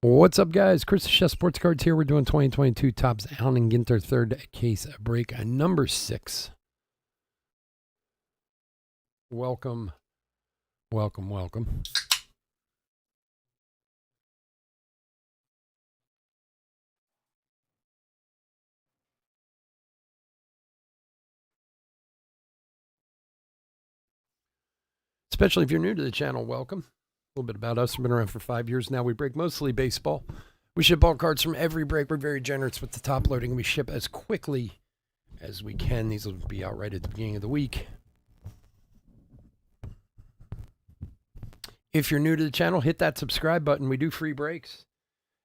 What's up, guys? Chris the Chef Sports Cards here. We're doing 2022 Topps Allen and Ginter third case break number 6. Welcome, welcome, welcome. Especially if you're new to the channel, welcome. A little bit about us. We've been around for 5 years now. We break mostly baseball. We ship all cards from every break. We're very generous with the top loading. We ship as quickly as we can. These will be out right at the beginning of the week. If you're new to the channel, hit that subscribe button. We do free breaks.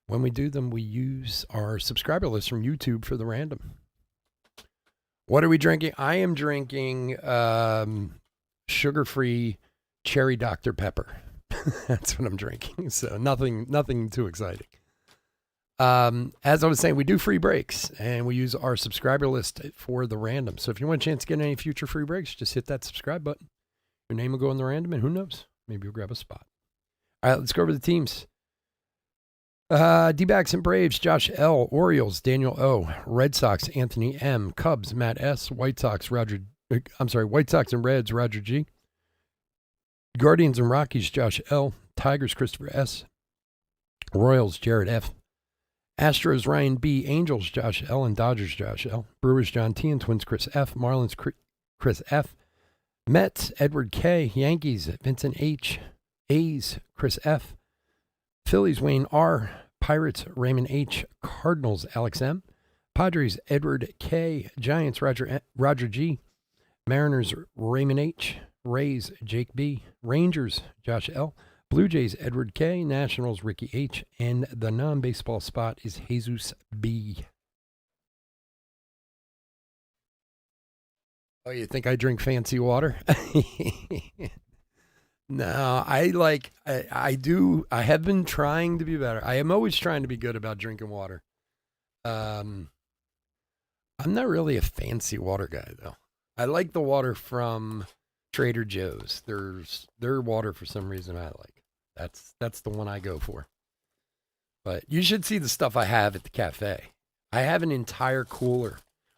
When we do them, we use our subscriber list from YouTube for the random. What are we drinking? I am drinking sugar-free cherry Dr. Pepper. That's what I'm drinking. So nothing too exciting. As I was saying, we do free breaks, and we use our subscriber list for the random. So if you want a chance to get any future free breaks, just hit that subscribe button. Your name will go in the random, and who knows? Maybe you'll grab a spot. All right, let's go over the teams. D-backs and Braves, Josh L. Orioles, Daniel O. Red Sox, Anthony M. Cubs, Matt S. White Sox and Reds, Roger G. Guardians and Rockies, Josh L. Tigers, Christopher S. Royals, Jared F. Astros, Ryan B. Angels, Josh L. and Dodgers, Josh L. Brewers, John T. and Twins, Chris F. Marlins, Chris F. Mets, Edward K. Yankees, Vincent H. A's, Chris F. Phillies, Wayne R. Pirates, Raymond H. Cardinals, Alex M. Padres, Edward K. Giants, Roger G. Mariners, Raymond H. Rays, Jake B. Rangers, Josh L. Blue Jays, Edward K. Nationals, Ricky H. And the non-baseball spot is Jesus B. Oh, you think I drink fancy water? No, I do. I have been trying to be better. I am always trying to be good about drinking water. I'm not really a fancy water guy, though. I like the water from Trader Joe's. Their water, for some reason, I like. That's the one I go for. But you should see the stuff I have at the cafe. I have an entire cooler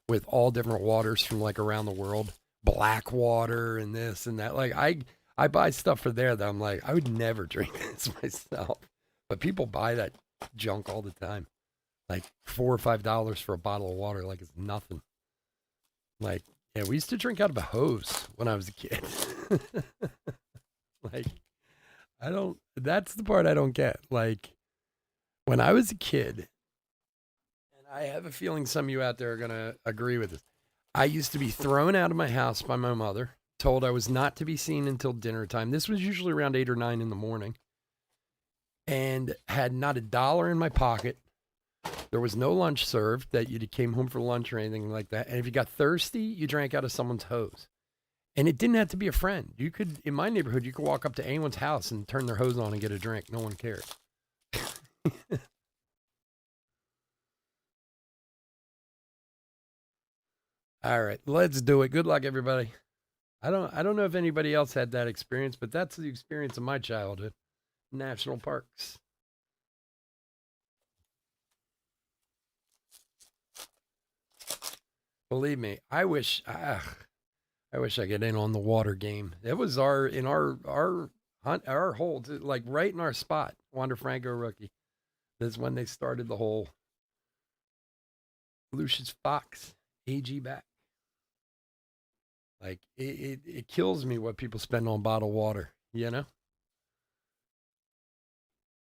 with all different waters from like around the world. Black water and this and that. Like I buy stuff for there that I'm like, I would never drink this myself. But people buy that junk all the time. Like $4 or $5 for a bottle of water, like it's nothing. Like, yeah, we used to drink out of a hose when I was a kid. Like, that's the part I don't get. Like, when I was a kid, and I have a feeling some of you out there are going to agree with this, I used to be thrown out of my house by my mother, told I was not to be seen until dinner time. This was usually around 8 or 9 in the morning, and had not $1 in my pocket. There was no lunch served, that you came home for lunch or anything like that. And if you got thirsty, you drank out of someone's hose. And it didn't have to be a friend. You could, in my neighborhood, you could walk up to anyone's house and turn their hose on and get a drink. No one cared. All right, let's do it. Good luck, everybody. I don't know if anybody else had that experience, but that's the experience of my childhood. National parks. Believe me, I wish I get in on the water game. It was our hold, like right in our spot. Wander Franco rookie. That's when they started the whole Lucius Fox AG back. Like it kills me what people spend on bottled water, you know?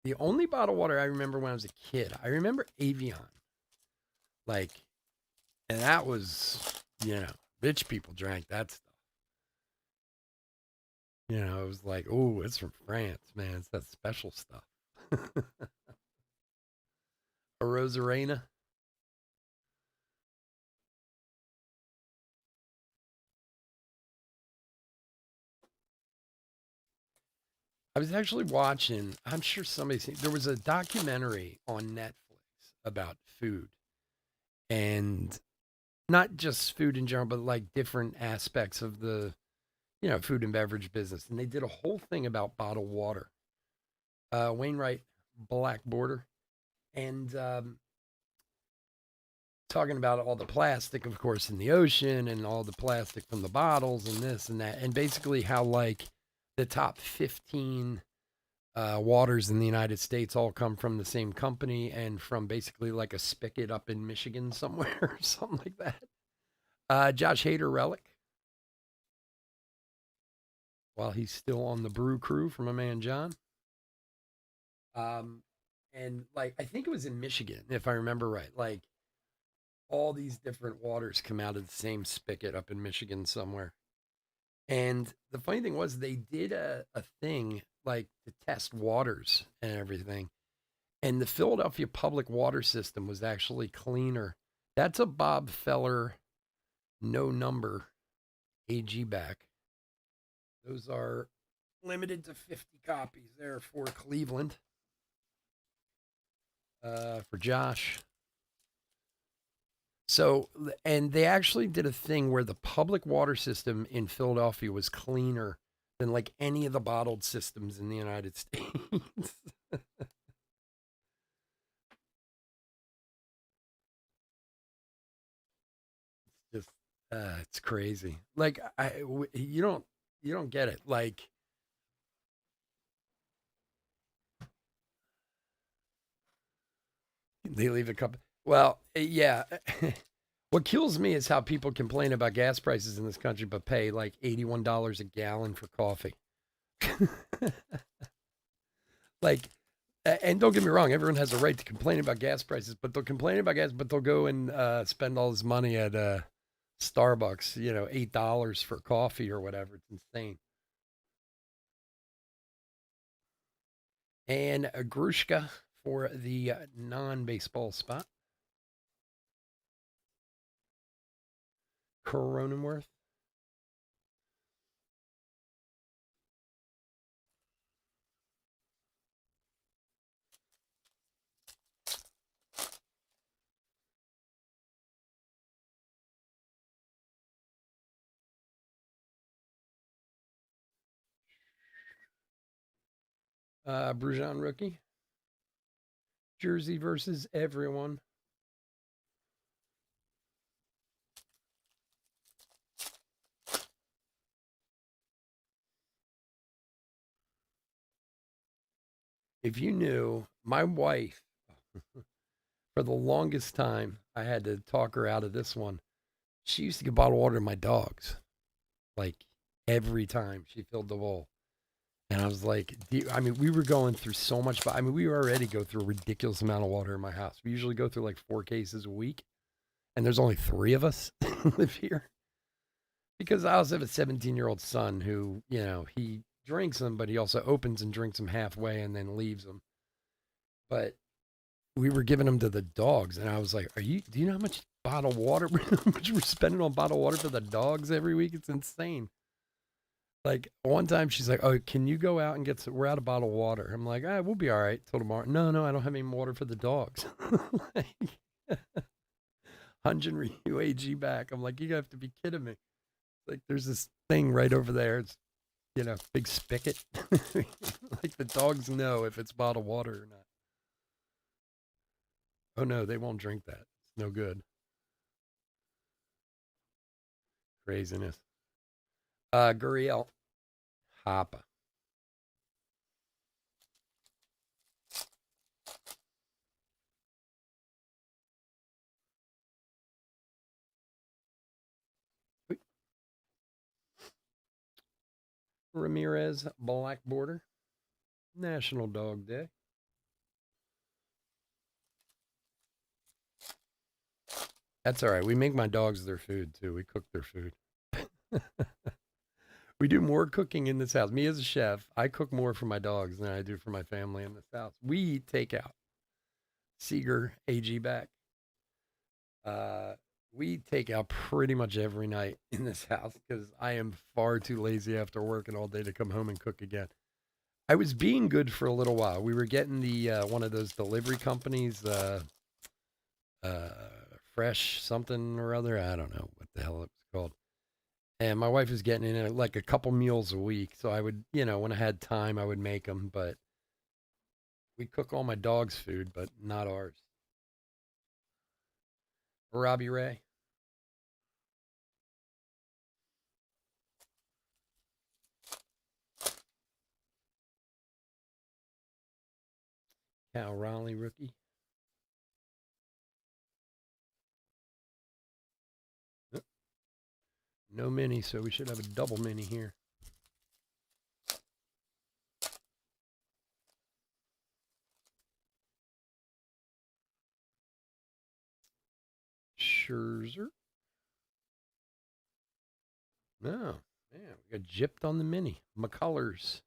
The only bottled water I remember when I was a kid, I remember Avion. Like, and that was, rich people drank that stuff. It was like, oh, it's from France, man. It's that special stuff. A Rosarena. I was actually watching, I'm sure somebody's seen, there was a documentary on Netflix about food. And not just food in general, but like different aspects of the, food and beverage business. And they did a whole thing about bottled water. Wainwright Black Border. And talking about all the plastic, of course, in the ocean and all the plastic from the bottles and this and that. And basically, how like the top 15 waters in the United States all come from the same company and from basically like a spigot up in Michigan somewhere or something like that. Josh Hader relic while he's still on the brew crew from a man John. Um, and like I think it was in Michigan, if I remember right. Like all these different waters come out of the same spigot up in Michigan somewhere. And the funny thing was they did a thing like to test waters and everything. And the Philadelphia public water system was actually cleaner. That's a Bob Feller no number AG back. Those are limited to 50 copies there for Cleveland. For Josh. So, and they actually did a thing where the public water system in Philadelphia was cleaner than like any of the bottled systems in the United States. Just, it's crazy. Like, you don't get it. Like, they leave a cup. Well, yeah. What kills me is how people complain about gas prices in this country, but pay like $81 a gallon for coffee. Like, and don't get me wrong, everyone has a right to complain about gas prices, but they'll complain about gas, but they'll go and spend all this money at Starbucks, $8 for coffee or whatever. It's insane. And a Grushka for the non baseball spot. Cronenworth. Brujan rookie. Jersey versus everyone. If you knew, my wife, for the longest time, I had to talk her out of this one. She used to give bottled water to my dogs, like every time she filled the bowl. And I was like, I mean, we were going through so much. I mean, we already go through a ridiculous amount of water in my house. We usually go through like 4 cases a week, and there's only three of us live here because I also have a 17-year-old son who, he drinks them, but he also opens and drinks them halfway and then leaves them. But we were giving them to the dogs, and I was like, do you know how much bottled water, how much we're spending on bottled water for the dogs every week? It's insane. Like one time she's like, "Oh, can you go out and get some? We're out of bottled water." I'm like, we'll be all right till tomorrow." No, no, I don't have any water for the dogs. Like, 100 UAG back. I'm like, you have to be kidding me. Like there's this thing right over there. It's big spigot. Like the dogs know if it's bottled water or not. Oh no, they won't drink that. It's no good. Craziness. Guriel Hapa. Ramirez Black Border. National Dog Day. That's all right. We make my dogs their food too. We cook their food. We do more cooking in this house. Me as a chef, I cook more for my dogs than I do for my family in this house. We eat takeout. Seeger AG back. Uh, we take out pretty much every night in this house because I am far too lazy after working all day to come home and cook again. I was being good for a little while. We were getting the one of those delivery companies, uh, Fresh something or other. I don't know what the hell it was called. And my wife was getting in like a couple meals a week. So I would, when I had time, I would make them. But We cook all my dog's food, but not ours. Robbie Ray. Cal Raleigh rookie. No mini, so we should have a double mini here. Scherzer. No, man, we got gypped on the mini. McCullers.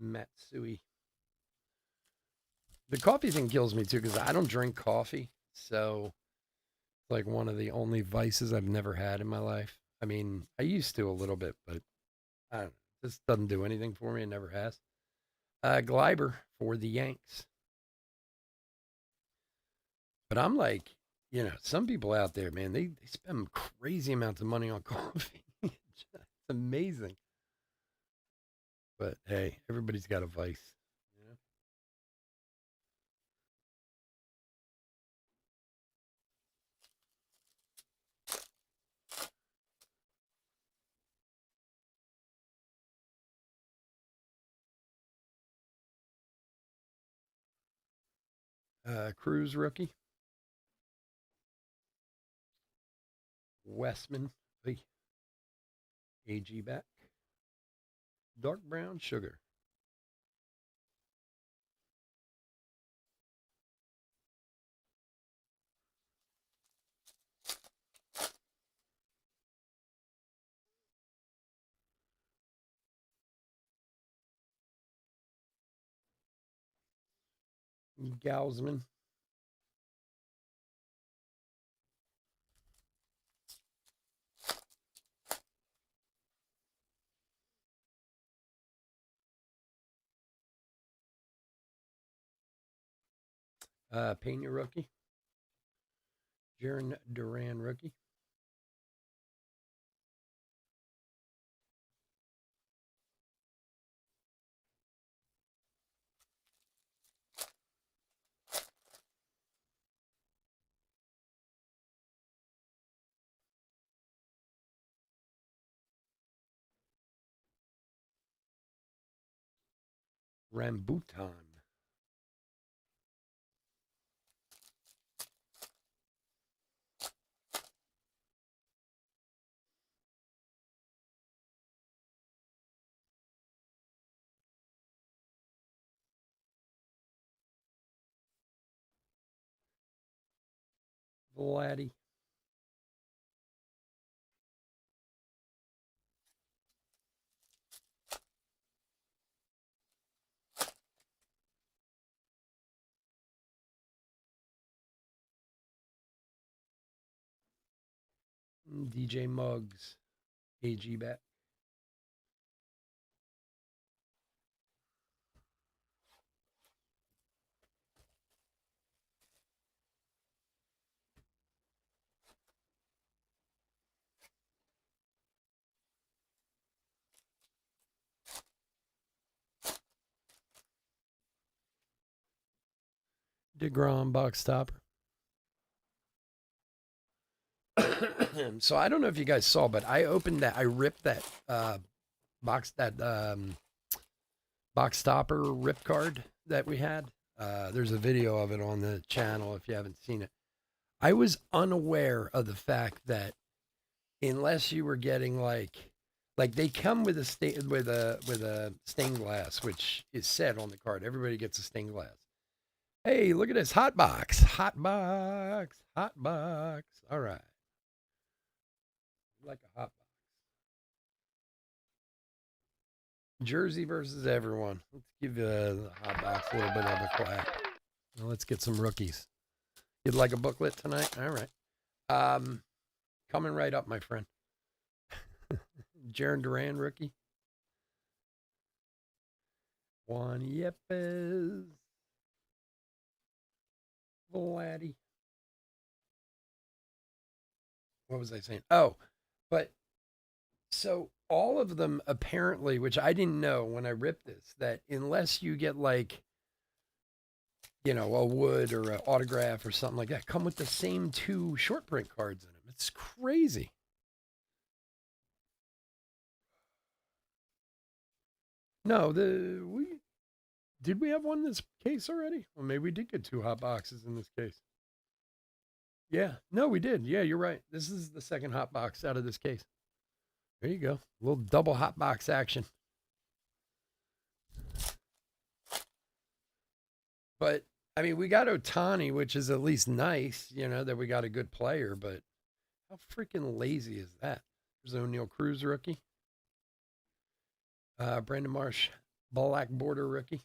Matsui. The coffee thing kills me too because I don't drink coffee. So, like one of the only vices I've never had in my life. I mean, I used to a little bit, but I don't know. This doesn't do anything for me. It never has. Gleiber for the Yanks. But I'm like, some people out there, man, they spend crazy amounts of money on coffee. It's amazing. But hey, everybody's got a vice. Cruz rookie. Westman. Hey, AG back. Dark brown sugar. Gausman. Pena rookie. Jaron Duran rookie. Rambutan. Vladdy. DJ Muggs. AG back. DeGrom box topper. So I don't know if you guys saw, but I opened that. I ripped that box that box topper rip card that we had. There's a video of it on the channel if you haven't seen it. I was unaware of the fact that unless you were getting like they come with a stained glass, which is said on the card. Everybody gets a stained glass. Hey, look at this hot box, hot box, hot box. All right, like a hot box. Jersey versus everyone. Let's give the hot box a little bit of a clap. Well, let's get some rookies. You'd like a booklet tonight? All right. Coming right up, my friend. Jaron Duran rookie. Juan Yepes. Vladdy. What was I saying? Oh, but so all of them apparently, which I didn't know when I ripped this, that unless you get like, a wood or an autograph or something like that, come with the same two short print cards in them. It's crazy. No, did we have one in this case already? Well, maybe we did get two hot boxes in this case. Yeah, no, we did. Yeah, you're right. This is the second hot box out of this case. There you go. A little double hot box action. But I mean, we got Otani, which is at least nice, that we got a good player, but how freaking lazy is that? There's O'Neal Cruz rookie. Brandon Marsh, black border rookie.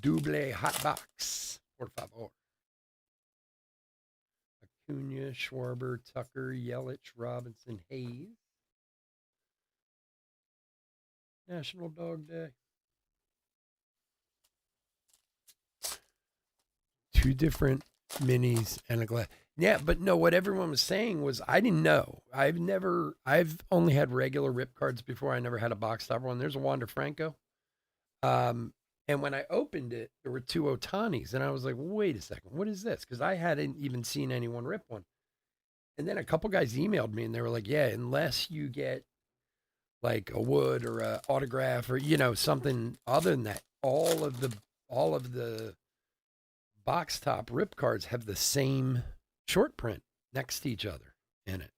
Double hot box, por favor. Acuna, Schwarber, Tucker, Yelich, Robinson, Hayes. National Dog Day. Two different minis and a glass. Yeah, but no, what everyone was saying was I didn't know. I've only had regular rip cards before. I never had a box top one. There's a Wander Franco. And when I opened it, there were two Otanis. And I was like, wait a second, what is this? Because I hadn't even seen anyone rip one. And then a couple guys emailed me and they were like, yeah, unless you get like a wood or a autograph or, something other than that, all of the box top rip cards have the same short print next to each other in it.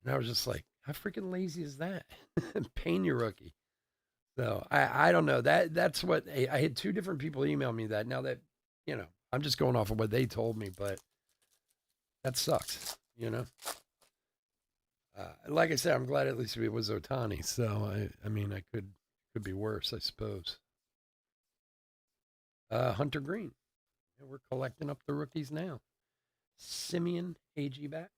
And I was just like, how freaking lazy is that? Pena rookie. So I don't know. That's what I had two different people email me that. Now that, I'm just going off of what they told me, but that sucks, like I said, I'm glad at least it was Otani. So I mean, I could be worse, I suppose. Hunter Green. Yeah, we're collecting up the rookies now. Simeon AG back.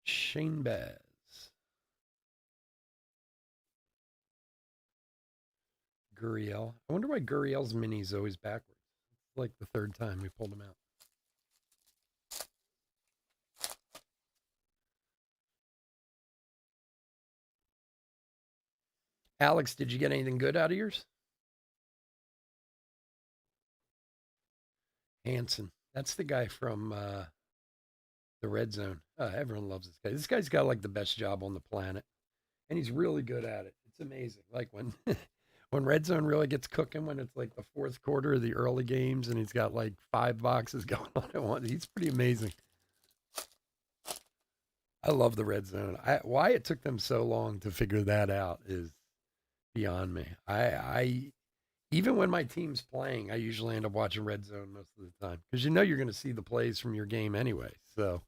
Shane Baz. Gurriel. I wonder why Gurriel's mini is always backwards. It's like the third time we pulled him out. Alex, did you get anything good out of yours? Hanson. That's the guy from the Red Zone. Everyone loves this guy. This guy's got like the best job on the planet, and he's really good at it. It's amazing. Like when when Red Zone really gets cooking, when it's like the fourth quarter of the early games, and he's got like 5 boxes going on at once. He's pretty amazing. I love the Red Zone. Why it took them so long to figure that out is beyond me. I even when my team's playing, I usually end up watching Red Zone most of the time because you're going to see the plays from your game anyway. So.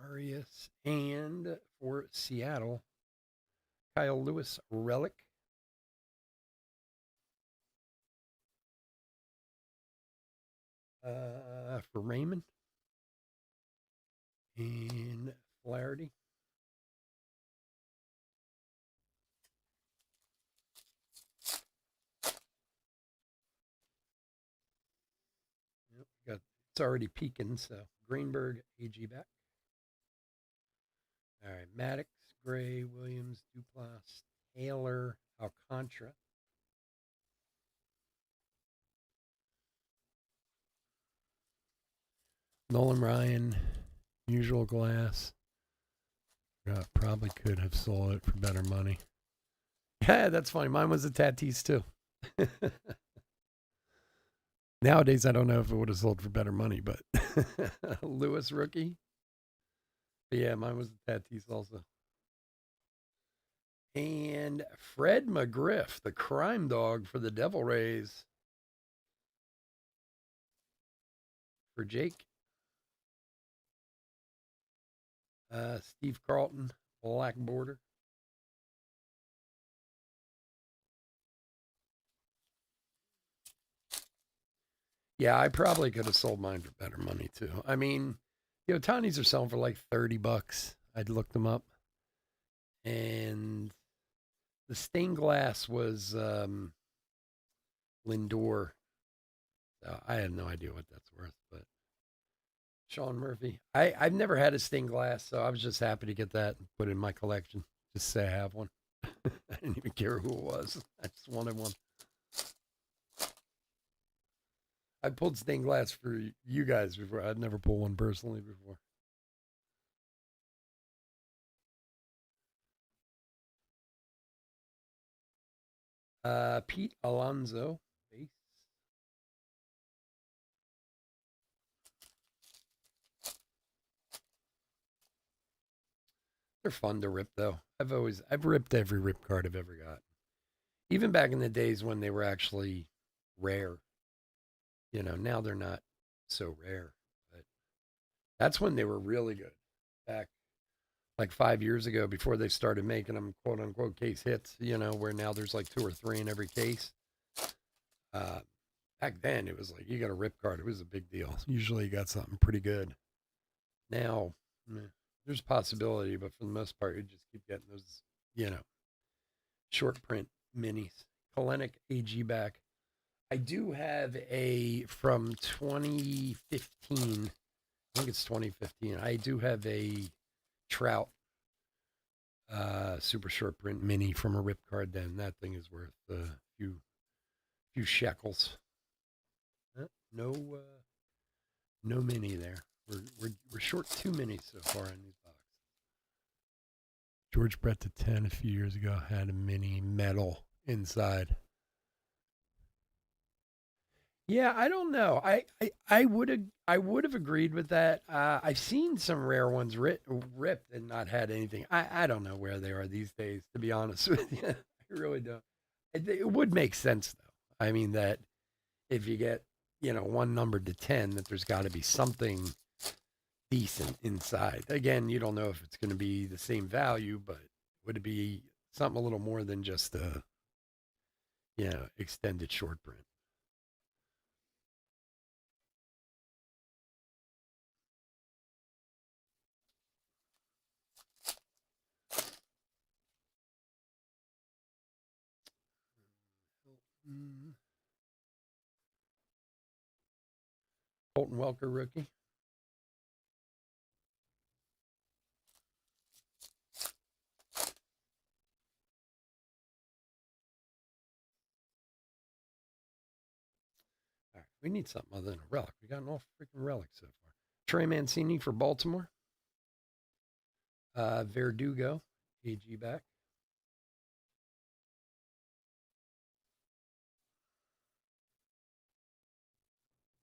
Arias and for Seattle, Kyle Lewis relic. For Raymond and Flaherty. Yep, it's already peaking, so Greenberg, AG back. All right, Maddox, Gray, Williams, Duplass, Taylor, Alcantara. Nolan Ryan, usual glass. Probably could have sold it for better money. Yeah, that's funny. Mine was a Tatis too. Nowadays, I don't know if it would have sold for better money, but Lewis rookie. But yeah, mine was a Tatis also. And Fred McGriff, the crime dog for the Devil Rays. For Jake. Steve Carlton, black border. Yeah, I probably could have sold mine for better money too. I mean, Otanis are selling for like $30. I'd looked them up. And the stained glass was Lindor. So I have no idea what that's worth, but Sean Murphy. I've never had a stained glass, so I was just happy to get that and put it in my collection. Just say I have one. I didn't even care who it was. I just wanted one. I pulled stained glass for you guys before. I'd never pulled one personally before. Pete Alonso, base. They're fun to rip though. I've ripped every rip card I've ever got. Even back in the days when they were actually rare. Now they're not so rare, but that's when they were really good. Back like 5 years ago before they started making them quote unquote case hits, where now there's like two or three in every case. Uh, Back then it was like you got a rip card, it was a big deal. Usually you got something pretty good. Now, there's a possibility, but for the most part, you just keep getting those, short print minis. Kalenic AG back. I do have a from 2015. I think it's 2015. I do have a Trout super short print mini from a rip card. Then that thing is worth a few shekels. No, no mini there. We're short 2 minis so far in these boxes. George Brett to 10 a few years ago had a mini metal inside. Yeah, I don't know. I would have agreed with that. I've seen some rare ones ripped and not had anything. I don't know where they are these days, to be honest with you. I really don't. It would make sense though. I mean that if you get one numbered to 10, that there's got to be something decent inside. Again, you don't know if it's going to be the same value, but would it be something a little more than just a extended short print? Mm. Colton Welker rookie. All right, we need something other than a relic. We got an all freaking relic so far. Trey Mancini for Baltimore. Verdugo, AG back.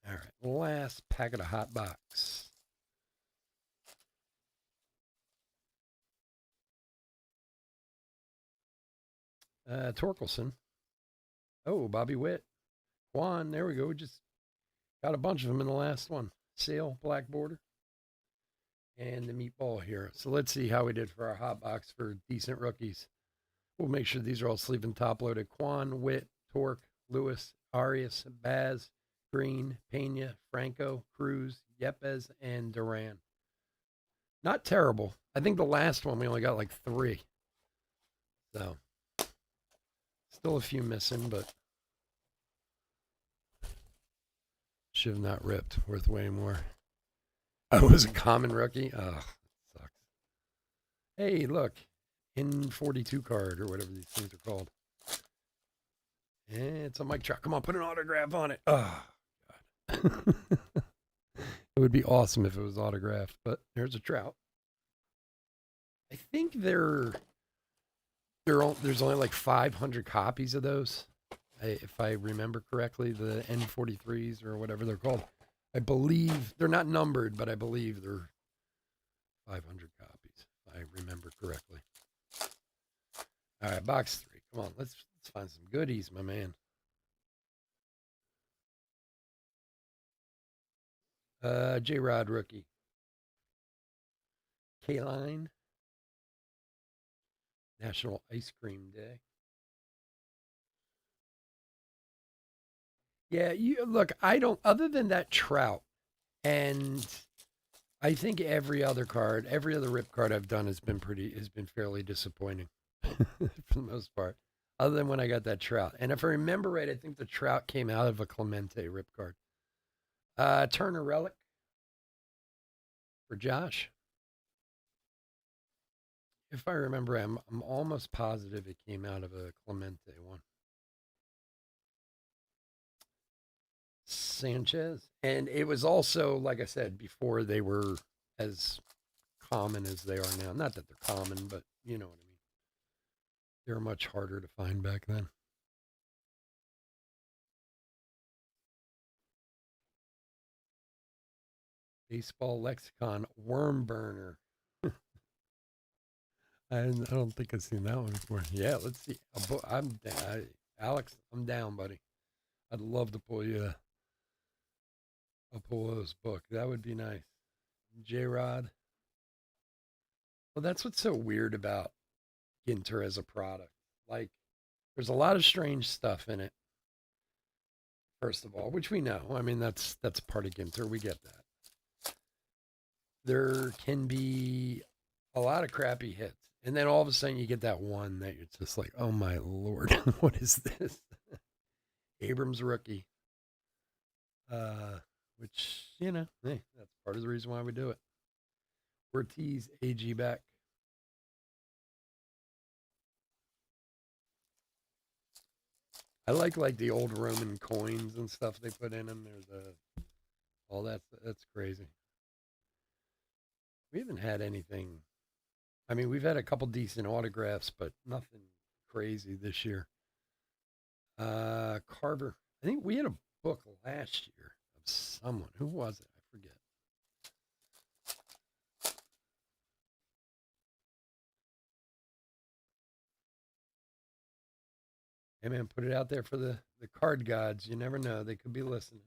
All right, last packet of hot box. Torkelson. Oh, Bobby Witt. Juan, there we go. Just got a bunch of them in the last one. Sale, black border. And the meatball here. So let's see how we did for our hot box for decent rookies. We'll make sure these are all sleeve and top loaded. Quan, Witt, Torque, Lewis, Arias, Baz, Green, Pena, Franco, Cruz, Yepes, and Duran. Not terrible. I think the last one we only got like 3. So still a few missing, but should have not ripped. Worth way more. Oh, it was a common rookie? Oh, sucks. Hey, look. N42 card or whatever these things are called. It's a Mike Trout. Come on, put an autograph on it. Oh, God. It would be awesome if it was autographed, but there's a Trout. I think there's only like 500 copies of those, if I remember correctly, the N43s or whatever they're called. I believe they're not numbered, but I believe they're 500 copies, if I remember correctly. All right, box 3. Come on, let's find some goodies, my man. J Rod rookie. K-Line. National Ice Cream Day. Yeah, you look, I don't other than that trout, and I think every other card, every other rip card I've done has been fairly disappointing for the most part. Other than when I got that trout. And if I remember right, I think the trout came out of a Clemente rip card. Turner relic for Josh. If I remember, I'm almost positive it came out of a Clemente one. Sanchez. And it was also, like I said, before they were as common as they are now. Not that they're common, but you know what I mean. They were much harder to find back then. Baseball lexicon worm burner. I don't think I've seen that one before. Yeah, let's see. Alex. I'm down, buddy. I'd love to pull you. I'll pull this book. That would be nice. J Rod. Well, that's what's so weird about Ginter as a product. Like, there's a lot of strange stuff in it. First of all, which we know. I mean, that's part of Ginter. We get that. There can be a lot of crappy hits, and then all of a sudden you get that one that you're just like, oh my lord, what is this? Abrams rookie. Which, hey, that's part of the reason why we do it. Ortiz AG back. I like the old Roman coins and stuff they put in them. There's all that's crazy. We haven't had anything. I mean, we've had a couple decent autographs, but nothing crazy this year. Carver. I think we had a book last year of someone. Who was it? I forget. Hey man, put it out there for the card gods. You never know; they could be listening.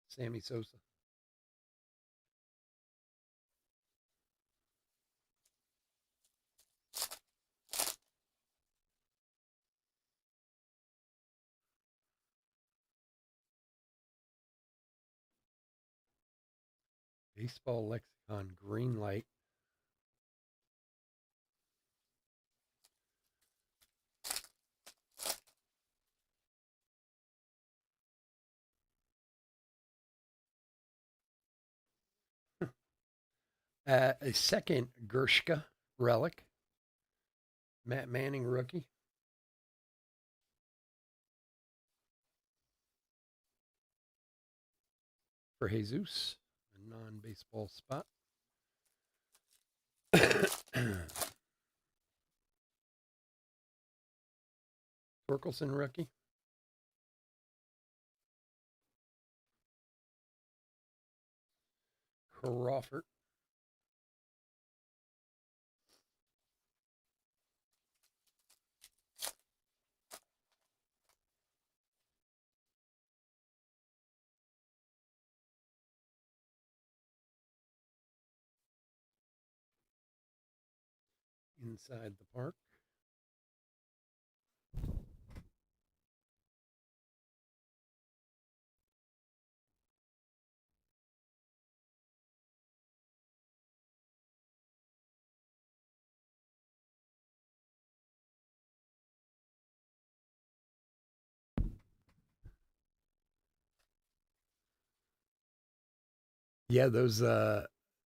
Sammy Sosa. Baseball lexicon. Green light. A second Gershka relic. Matt Manning rookie. For Jesus, a non-baseball spot. Torkelson rookie. Crawford. Inside the park. Yeah, those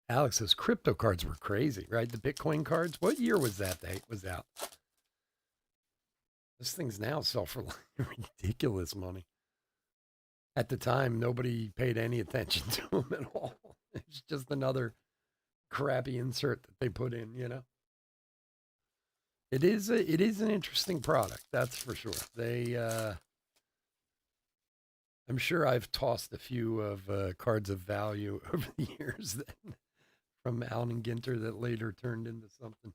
Alex, those crypto cards were crazy, right? The Bitcoin cards. What year was that was out? This thing's now sell for like ridiculous money. At the time, nobody paid any attention to them at all. It's just another crappy insert that they put in, It is an interesting product, that's for sure. I'm sure I've tossed a few of cards of value over the years that from Allen and Ginter that later turned into something.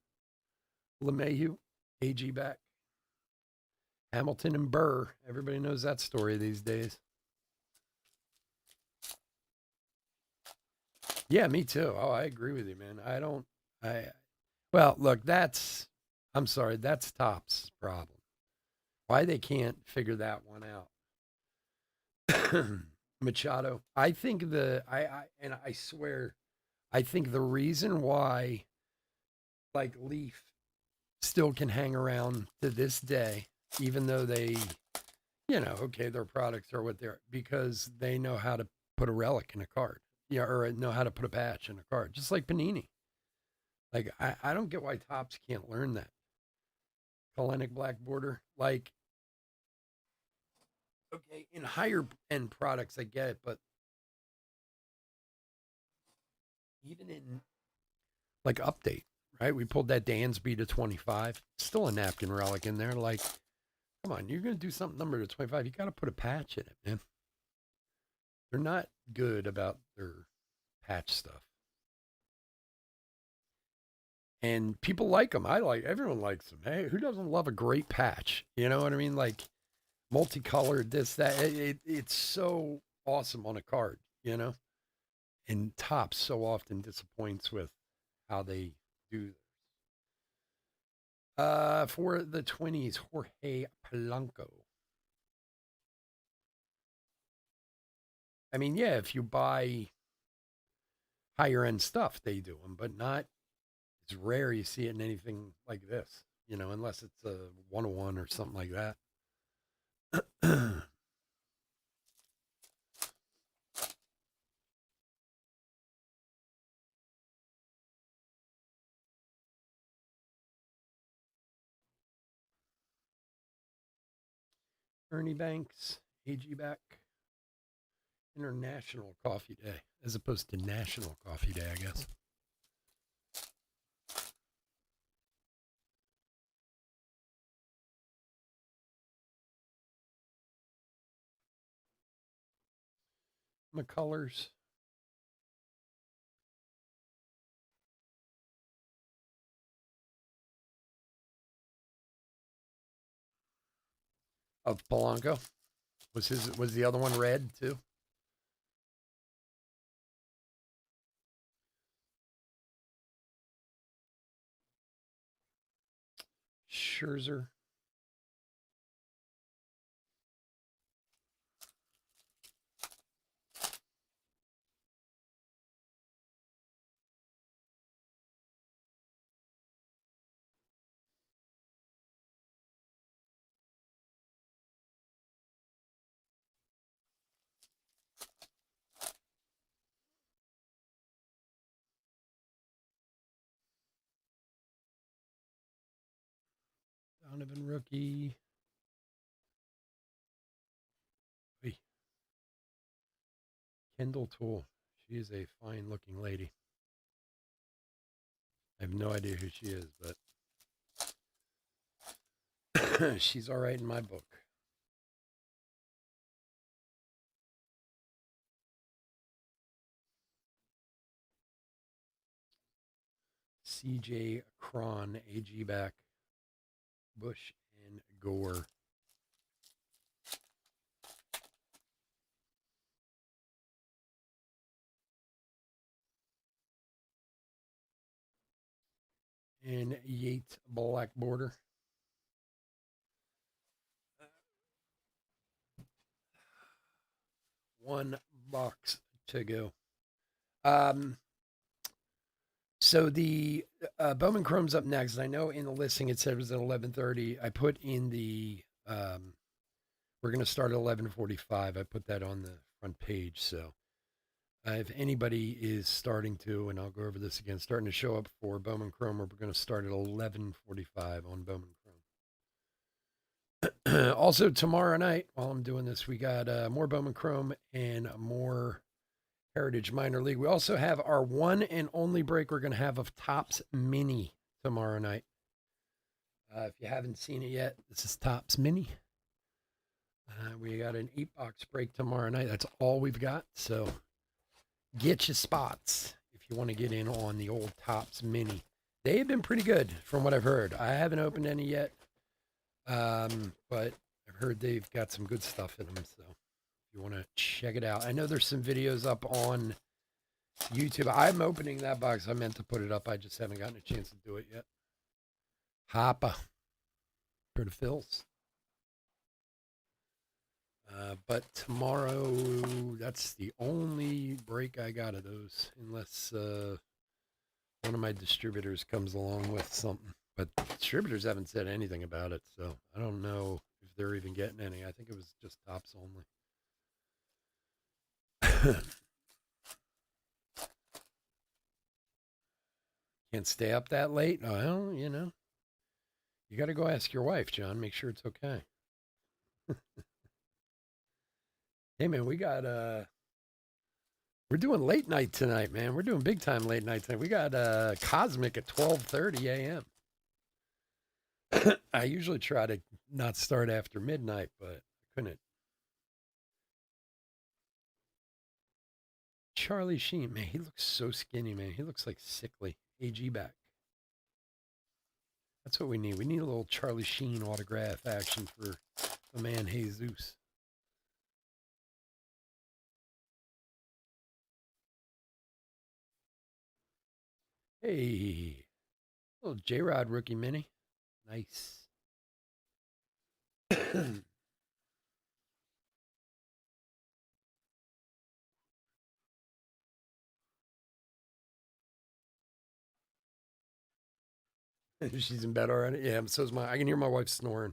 LeMahieu, AG back. Hamilton and Burr. Everybody knows that story these days. Yeah, me too. Oh, I agree with you, man. Well, look, I'm sorry, that's Topps' problem. Why they can't figure that one out. Machado. I think and I swear, I think the reason why like Leaf still can hang around to this day, even though they, okay, their products are what they're, because they know how to put a relic in a card. Yeah, or know how to put a patch in a card, just like Panini. Like, I don't get why Topps can't learn that. Kalenic black border. Like, okay, in higher end products, I get it, but even in like update, right? We pulled that Dansby to 25. Still a napkin relic in there. Like, come on, you're going to do something number to 25. You got to put a patch in it, man. They're not good about their patch stuff. And people like them. Everyone likes them. Hey, who doesn't love a great patch? You know what I mean? Like multicolored, this, that. It's so awesome on a card, And Topps so often disappoints with how they do. For the 20s, Jorge Polanco. I mean, yeah, if you buy higher end stuff, they do them, but not. It's rare you see it in anything like this, unless it's a 101 or something like that. Ernie Banks, AG back. International Coffee Day, as opposed to National Coffee Day, I guess. McCullers. Of Polanco. Was the other one red too? Scherzer. Donovan rookie. Hey. Kendall Toole. She is a fine looking lady. I have no idea who she is, but she's all right in my book. CJ Cron, AG back. Bush and Gore. And Yates black border. One box to go. So the Bowman Chrome's up next. I know in the listing it said it was at 11:30. I put in the we're going to start at 11:45. I put that on the front page. So if anybody is starting to, and I'll go over this again, starting to show up for Bowman Chrome, we're going to start at 11:45 on Bowman Chrome. Also tomorrow night, while I'm doing this, we got more Bowman Chrome and more Heritage Minor League. We also have our one and only break we're going to have of Topps Mini tomorrow night. If you haven't seen it yet, this is Topps Mini. We got an 8-box break tomorrow night. That's all we've got. So get your spots if you want to get in on the old Topps Mini. They have been pretty good from what I've heard. I haven't opened any yet, but I've heard they've got some good stuff in them. So if you want to check it out, I know there's some videos up on YouTube. I'm opening that box. I meant to put it up. I just haven't gotten a chance to do it yet. Hoppa for the fills. But tomorrow, that's the only break I got of those, unless one of my distributors comes along with something. But distributors haven't said anything about it, so I don't know if they're even getting any. I think it was just Topps only. Can't stay up that late? Well, you know, you got to go ask your wife, John. Make sure it's okay. Hey, man, we're doing late night tonight, man. We're doing big time late night tonight. We got Cosmic at 12:30 a.m. I usually try to not start after midnight, but I couldn't. Charlie Sheen, man, he looks so skinny, man. He looks like sickly. AG back. That's what we need. We need a little Charlie Sheen autograph action for the man Jesus. Hey, little J-Rod rookie mini. Nice. She's in bed already? Yeah, so's I can hear my wife snoring.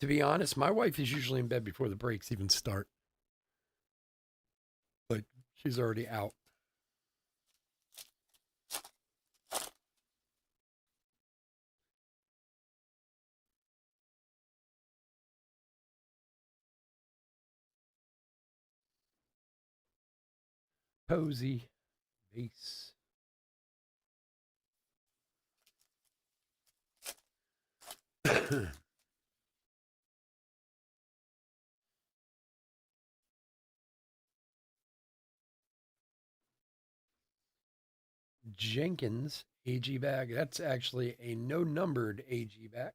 To be honest, my wife is usually in bed before the breaks even start. Like, she's already out. Posey, base. Jenkins, AG bag. That's actually a no numbered AG bag.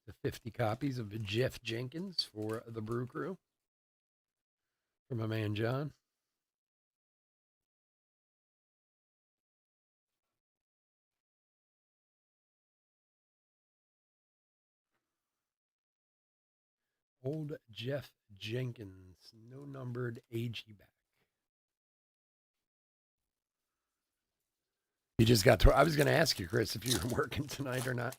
The 50 copies of Jeff Jenkins for the Brew Crew. From my man John. Old Jeff Jenkins, no numbered AG back. You just got to. I was going to ask you, Chris, if you were working tonight or not.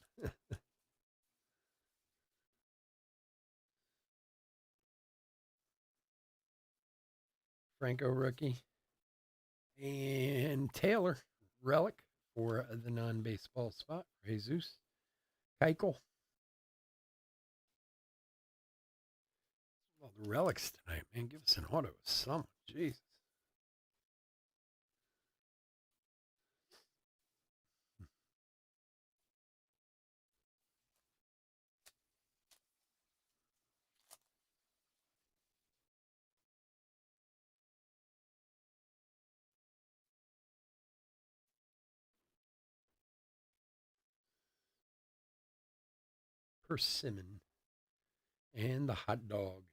Franco rookie. And Taylor, relic for the non baseball spot. Jesus. Keuchel. Well, the relics tonight, man. Give us an auto of someone. Jesus. Persimmon. And the hot dog.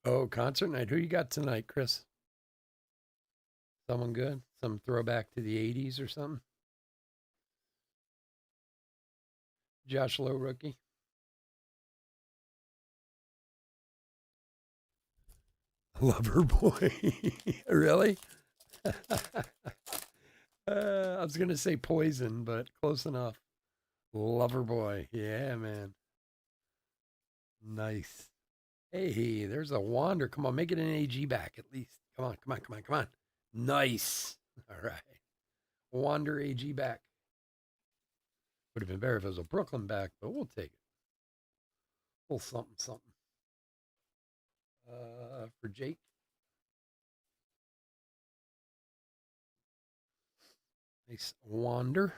Oh, concert night. Who you got tonight, Chris? Someone good? Some throwback to the 80s or something? Josh Lowe rookie. Lover boy. Really? I was going to say poison, but close enough. Lover boy. Yeah, man. Nice. Hey, there's a Wander. Come on, make it an AG back at least. Come on, come on, come on, come on. Nice. All right. Wander AG back. Would have been better if it was a Brooklyn back, but we'll take it. A little something, something. For Jake. Nice Wander.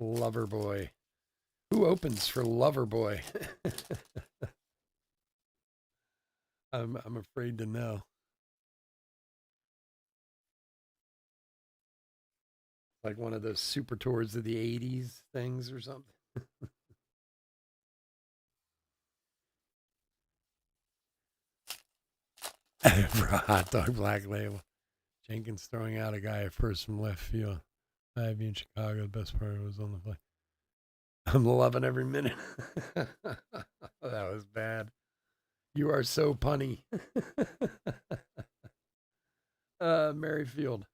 Loverboy. Who opens for Loverboy? I'm afraid to know. Like one of those super tours of the '80s things or something. For a hot dog black label. Jenkins throwing out a guy at first from left field. Ivy in Chicago. The best part was on the play. I'm loving every minute. That was bad. You are so punny. Merrifield.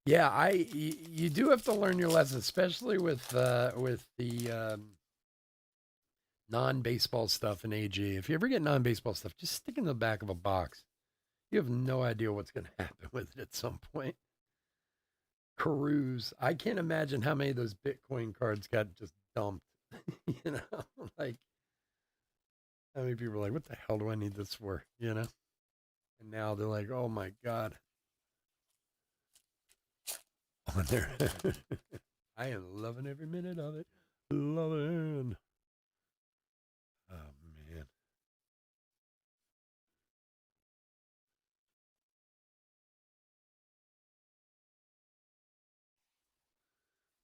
Yeah, you do have to learn your lesson, especially with the non-baseball stuff in AG. If you ever get non-baseball stuff, just stick it in the back of a box. You have no idea what's going to happen with it at some point. Cruise. I can't imagine how many of those Bitcoin cards got just dumped. you know, like how many people are like, "What the hell do I need this for?" You know, and now they're like, "Oh my god." On there, I am loving every minute of it. Loving. Oh man.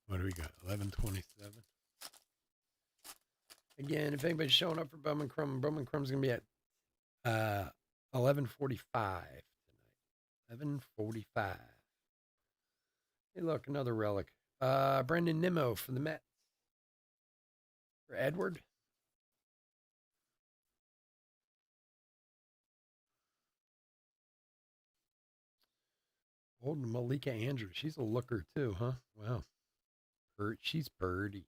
What do we got? 11:27. Again, if anybody's showing up for Bowman Crumb's gonna be at 11:45 tonight. 11:45. Hey, look, another relic. Brendan Nimmo for the Mets. For Edward. Old Malika Andrews. She's a looker too, huh? Wow. She's birdie.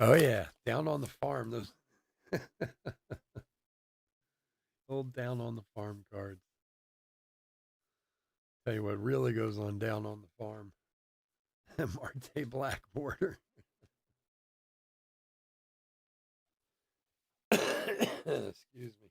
Oh yeah, down on the farm. Those old down on the farm cards. Tell you what really goes on down on the farm. Marte Black border. Excuse me.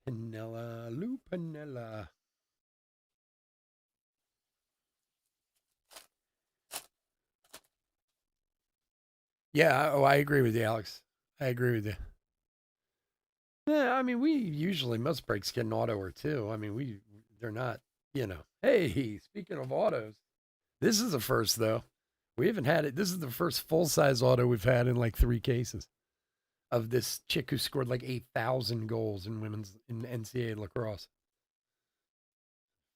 Panella, Lou Panella. Yeah, oh, I agree with you, Alex. I agree with you. Yeah, I mean, we usually most breaks get an auto or two. I mean, they're not, you know. Hey, speaking of autos, this is the first though. We haven't had it. This is the first full size auto we've had in like 3 cases of this chick who scored like 8,000 goals in women's in NCAA lacrosse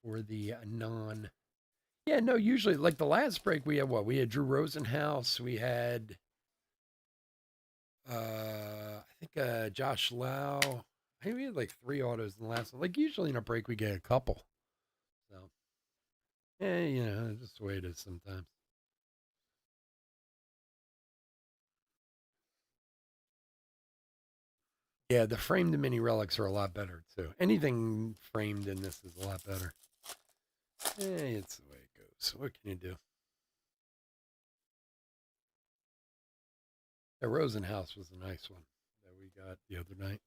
for the non. Yeah, no, usually like the last break we had what? We had Drew Rosenhaus, we had I think Josh Lau. I think we had like 3 autos in the last one. Like usually in a break we get a couple. So yeah, you know, just the way it is sometimes. Yeah, the framed mini relics are a lot better too. Anything framed in this is a lot better. Hey, it's the way it goes. What can you do? The Rosenhaus was a nice one that we got the other night.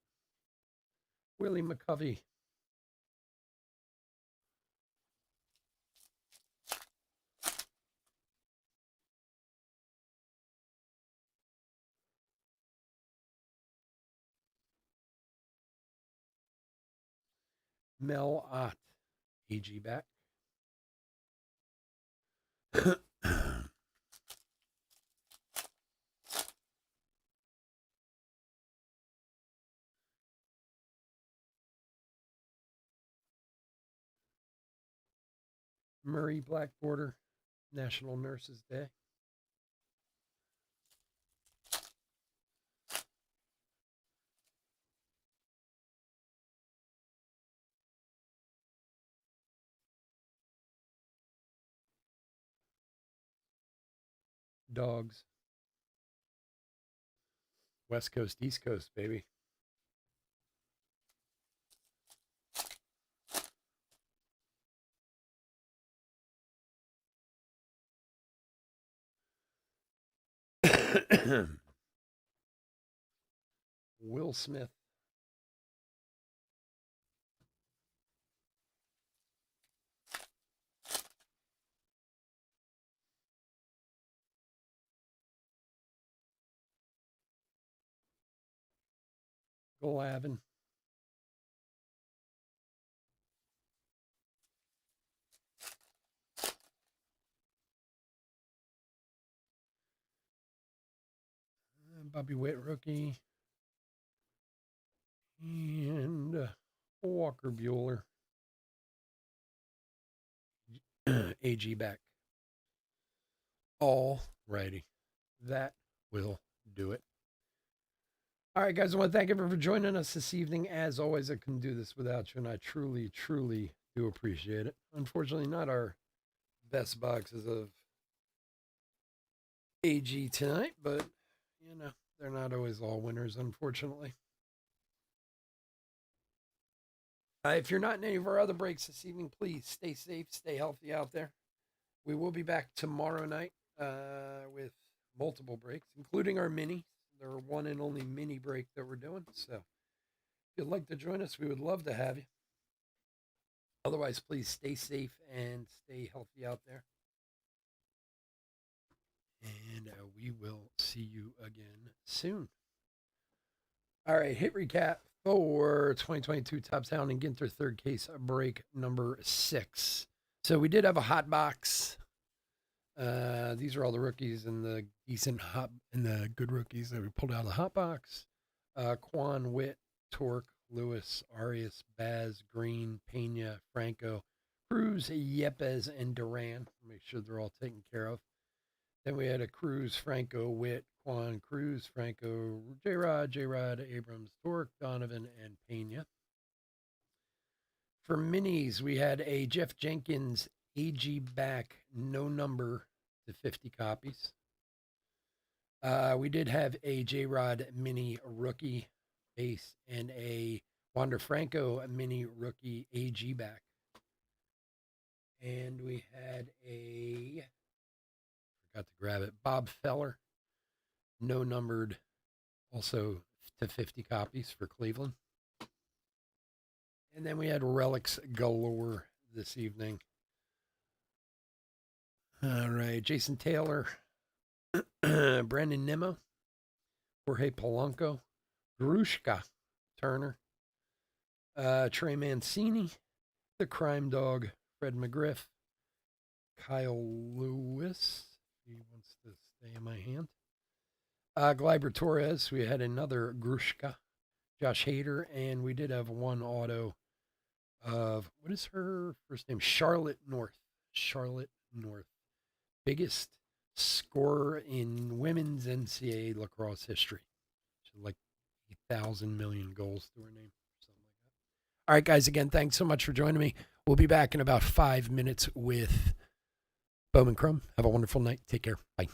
Willie McCovey. Mel Ott. AG back. Murray Black Border. National Nurses Day. Dogs. West Coast, East Coast, baby. Will Smith. Glavin. Bobby Witt, rookie. And Walker Bueller. AG back. All righty. That will do it. All right, guys, I want to thank everyone for joining us this evening. As always, I couldn't do this without you, and I truly, truly do appreciate it. Unfortunately, not our best boxes of AG tonight, but, you know, they're not always all winners, unfortunately. If you're not in any of our other breaks this evening, please stay safe, stay healthy out there. We will be back tomorrow night with multiple breaks, including our mini. Our one and only mini break that we're doing. So if you'd like to join us, we would love to have you. Otherwise, please stay safe and stay healthy out there. And we will see you again soon. All right, hit recap for 2022 Topps Town and Ginter third case break number 6. So we did have a hot box. These are all the rookies and the decent hot and the good rookies that we pulled out of the hot box. Quan, Witt, Torque, Lewis, Arias, Baz, Green, Pena, Franco, Cruz, Yepes, and Duran. Make sure they're all taken care of. Then we had a Cruz, Franco, Witt, Quan, Cruz, Franco, J-Rod, Abrams, Torque, Donovan, and Pena. For minis, we had a Jeff Jenkins AG back, no number to 50 copies. We did have a J-Rod mini rookie base and a Wander Franco mini rookie AG back. And we had forgot to grab it, Bob Feller, no numbered, also to 50 copies for Cleveland. And then we had relics galore this evening. All right, Jason Taylor, Brandon Nimmo, Jorge Polanco, Grushka Turner, Trey Mancini, the Crime Dog, Fred McGriff, Kyle Lewis, he wants to stay in my hand, Gleyber Torres, we had another Grushka, Josh Hader, and we did have one auto of, what is her first name? Charlotte North. Biggest scorer in women's NCAA lacrosse history. She had like 8,000 million goals to her name. Something like that. All right, guys, again, thanks so much for joining me. We'll be back in about 5 minutes with Bowman Crum. Have a wonderful night. Take care. Bye.